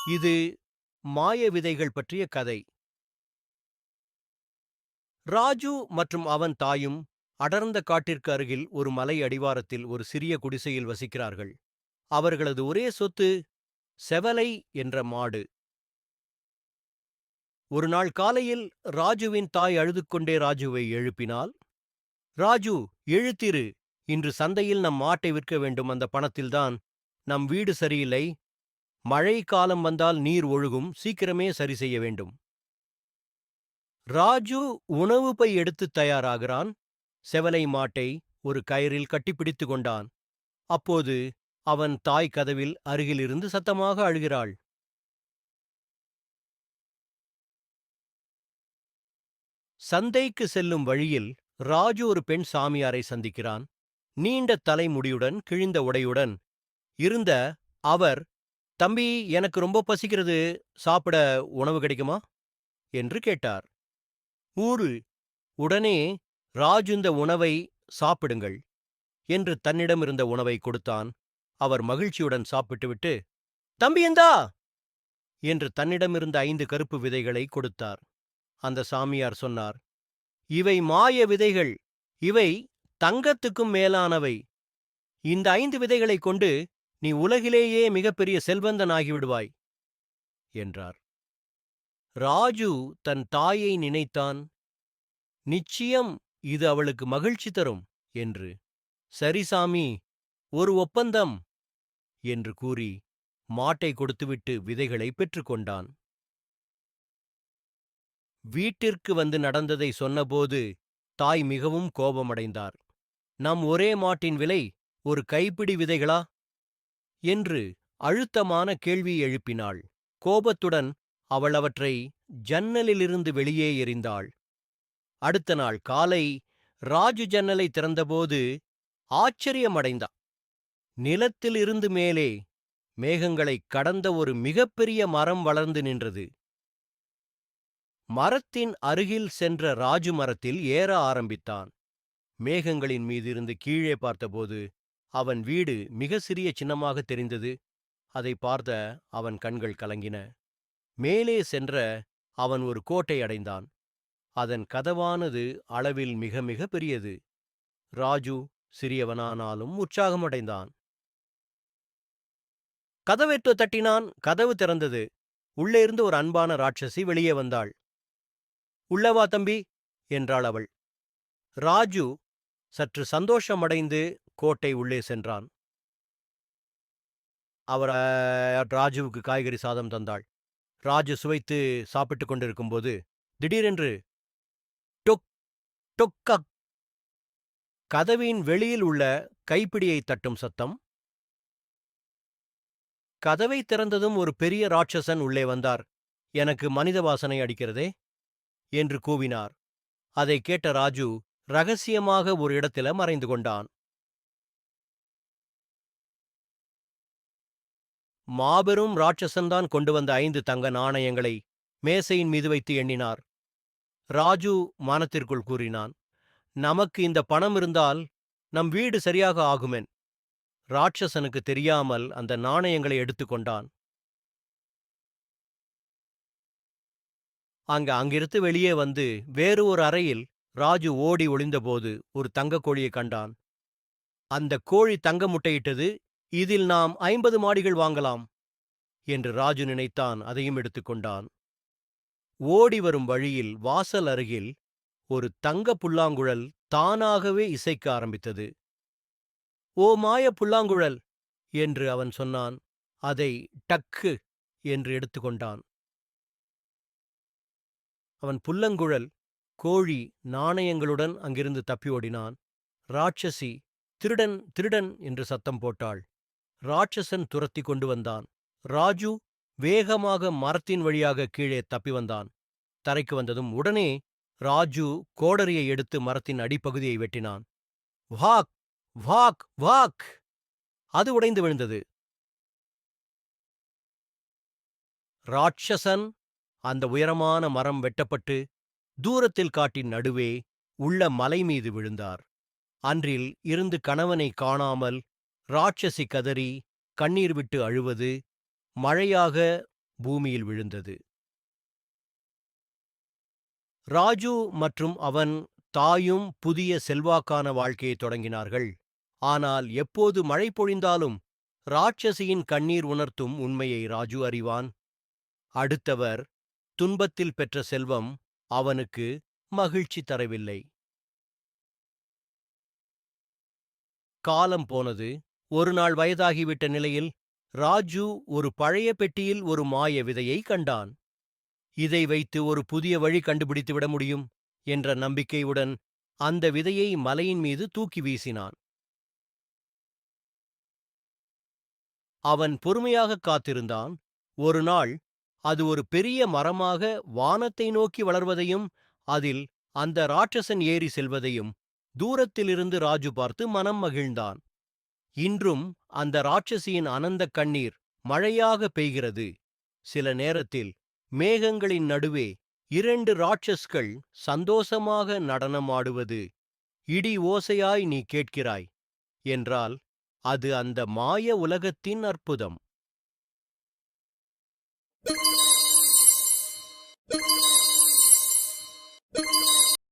இது மாய விதைகள் பற்றிய கதை. ராஜு மற்றும் அவன் தாயும் அடர்ந்த காட்டிற்கு அருகில் ஒரு மலை அடிவாரத்தில் ஒரு சிறிய குடிசையில் வசிக்கிறார்கள். அவர்களது ஒரே சொத்து செவலை என்ற மாடு. ஒரு நாள் காலையில் ராஜுவின் தாய் அழுது கொண்டே ராஜுவை எழுப்பினாள். ராஜு, எழுத்திரு, இன்று சந்தையில் நம் மாட்டை விற்க வேண்டும். அந்த பணத்தில்தான். நம் வீடு சரியில்லை. மழை காலம் வந்தால் நீர் ஒழுகும். சீக்கிரமே சரி செய்ய வேண்டும். ராஜு உணவு பை எடுத்துத் தயாராகிறான். செவலை மாட்டை ஒரு கயிறில் கட்டிப்பிடித்துக் கொண்டான். அப்போது அவன் தாய் கதவில் அருகிலிருந்து சத்தமாக அழுகிறாள். சந்தைக்கு செல்லும் வழியில் ராஜு ஒரு பெண் சாமியாரை சந்திக்கிறான். நீண்ட தலைமுடியுடன் கிழிந்த உடையுடன் இருந்த அவர், தம்பி, எனக்கு ரொம்ப பசிக்கிறது, சாப்பிட உணவு கிடைக்குமா என்று கேட்டார். ஊரு உடனே ராஜு இந்த உணவை சாப்பிடுங்கள் என்று தன்னிடமிருந்த உணவை கொடுத்தான். அவர் மகிழ்ச்சியுடன் சாப்பிட்டுவிட்டு, தம்பி இந்தா என்று தன்னிடமிருந்த 5 கருப்பு விதைகளை கொடுத்தார். அந்த சாமியார் சொன்னார், இவை மாய விதைகள். இவை தங்கத்துக்கும் மேலானவை. இந்த 5 விதைகளைக் கொண்டு நீ உலகிலேயே மிகப்பெரிய செல்வந்தன் ஆகிவிடுவாய் என்றார். ராஜு தன் தாயை நினைத்தான். நிச்சயம் இது அவளுக்கு மகிழ்ச்சி தரும் என்று. சரி சாமி, ஒரு ஒப்பந்தம் என்று கூறி மாட்டை கொடுத்துவிட்டு விதைகளை பெற்றுக்கொண்டான். வீட்டிற்கு வந்து நடந்ததை சொன்னபோது தாய் மிகவும் கோபமடைந்தார். நம் ஒரே மாட்டின் விலை ஒரு கைப்பிடி விதைகளா என்று அழுத்தமான கேள்வி எழுப்பினாள். கோபத்துடன் அவள் அவற்றை ஜன்னலிலிருந்து வெளியே எறிந்தாள். அடுத்த நாள் காலை ராஜு ஜன்னலை திறந்தபோது ஆச்சரியமடைந்தான். நிலத்தில் இருந்து மேலே மேகங்களைக் கடந்த ஒரு மிகப்பெரிய மரம் வளர்ந்து நின்றது. மரத்தின் அருகில் சென்ற ராஜு மரத்தில் ஏற ஆரம்பித்தான். மேகங்களின் மீதிருந்து கீழே பார்த்தபோது அவன் வீடு மிக சிறிய சின்னமாக தெரிந்தது. அதை பார்த்த அவன் கண்கள் கலங்கின. மேலே சென்ற அவன் ஒரு கோட்டை அடைந்தான். அதன் கதவானது அளவில் மிக மிக பெரியது. ராஜு சிறியவனானாலும் உற்சாகமடைந்தான். கதவெட்டு தட்டினான். கதவு திறந்தது. உள்ளே இருந்து ஒரு அன்பான ராட்சசி வெளியே வந்தாள். உள்ளவா தம்பி என்றாள் அவள். ராஜு சற்று சந்தோஷமடைந்து கோட்டை உள்ளே சென்றான். அவர் ராஜுவுக்கு காய்கறி சாதம் தந்தாள். ராஜு சுவைத்து சாப்பிட்டுக் கொண்டிருக்கும்போது திடீரென்று டொக் டொக்கக் கதவின் வெளியில் உள்ள கைப்பிடியை தட்டும் சத்தம். கதவை திறந்ததும் ஒரு பெரிய ராட்சசன் உள்ளே வந்தார். எனக்கு மனித வாசனை அடிக்கிறதே என்று கூவினார். அதை கேட்ட ராஜு ரகசியமாக ஒரு இடத்தில மறைந்து கொண்டான். மாபெரும் ராட்சசன்தான் கொண்டு வந்த 5 தங்க நாணயங்களை மேசையின் மீது வைத்து எண்ணினார். ராஜு மனத்திற்குள் கூறினான், நமக்கு இந்த பணம் இருந்தால் நம் வீடு சரியாக ஆகுமென். ராட்சசனுக்கு தெரியாமல் அந்த நாணயங்களை எடுத்துக்கொண்டான். அங்கிருந்து வெளியே வந்து வேறு ஒரு அறையில் ராஜு ஓடி ஒளிந்தபோது ஒரு தங்கக் கோழியைக் கண்டான். அந்த கோழி தங்க முட்டையிட்டது. இதில் நாம் 50 மாடிகள் வாங்கலாம் என்று ராஜு நினைத்தான். அதையும் எடுத்துக்கொண்டான். ஓடி வரும் வழியில் வாசல் அருகில் ஒரு தங்க புல்லாங்குழல் தானாகவே இசைக்க ஆரம்பித்தது. ஓ மாய புல்லாங்குழல் என்று அவன் சொன்னான். அதை டக்கு என்று எடுத்துக்கொண்டான். அவன் புல்லங்குழல் கோழி நாணயங்களுடன் அங்கிருந்து தப்பி ஓடினான். ராட்சசி திருடன் திருடன் என்று சத்தம் போட்டாள். ராட்சசன் துரத்தி கொண்டு வந்தான். ராஜு வேகமாக மரத்தின் வழியாக கீழே தப்பி வந்தான். தரைக்கு வந்ததும் உடனே ராஜு கோடரியை எடுத்து மரத்தின் அடிப்பகுதியை வெட்டினான். வாக் வாக் வாக்! அது உடைந்து விழுந்தது. ராட்சசன் அந்த உயரமான மரம் வெட்டப்பட்டு தூரத்தில் காட்டின் நடுவே உள்ள மலை மீது விழுந்தார். அன்றில் இருந்து கணவனை காணாமல் ராட்சசி கதறி கண்ணீர் விட்டு அழுவது, மழையாக பூமியில் விழுந்தது. ராஜு மற்றும் அவன் தாயும் புதிய செல்வாக்கான வாழ்க்கையை தொடங்கினார்கள். ஆனால் எப்போது மழை பொழிந்தாலும் ராட்சசியின் கண்ணீர் உணர்த்தும் உண்மையை ராஜு அறிவான். அடுத்தவர் துன்பத்தில் பெற்ற செல்வம் அவனுக்கு மகிழ்ச்சி தரவில்லை. காலம் போனது. ஒரு நாள் வயதாகிவிட்ட நிலையில் ராஜு ஒரு பழைய பெட்டியில் ஒரு மாய விதையை கண்டான். இதை வைத்து ஒரு புதிய வழி கண்டுபிடித்து விட முடியும் என்ற நம்பிக்கையுடன் அந்த விதையை மலையின் மீது தூக்கி வீசினான். அவன் பொறுமையாக காத்திருந்தான். ஒரு நாள் அது ஒரு பெரிய மரமாக வானத்தை நோக்கி வளர்வதையும் அதில் அந்த ராட்சசன் ஏறி செல்வதையும் தூரத்திலிருந்து ராஜு பார்த்து மனம் மகிழ்ந்தான். இன்றும் அந்த ராட்சசியின் அனந்த கண்ணீர் மழையாக பெய்கிறது. சில நேரத்தில் மேகங்களின் நடுவே 2 ராட்சஸ்கள் சந்தோஷமாக நடனமாடுவது இடி ஓசையாய் நீ கேட்கிறாய் என்றால் அது அந்த மாய உலகத்தின் அற்புதம்.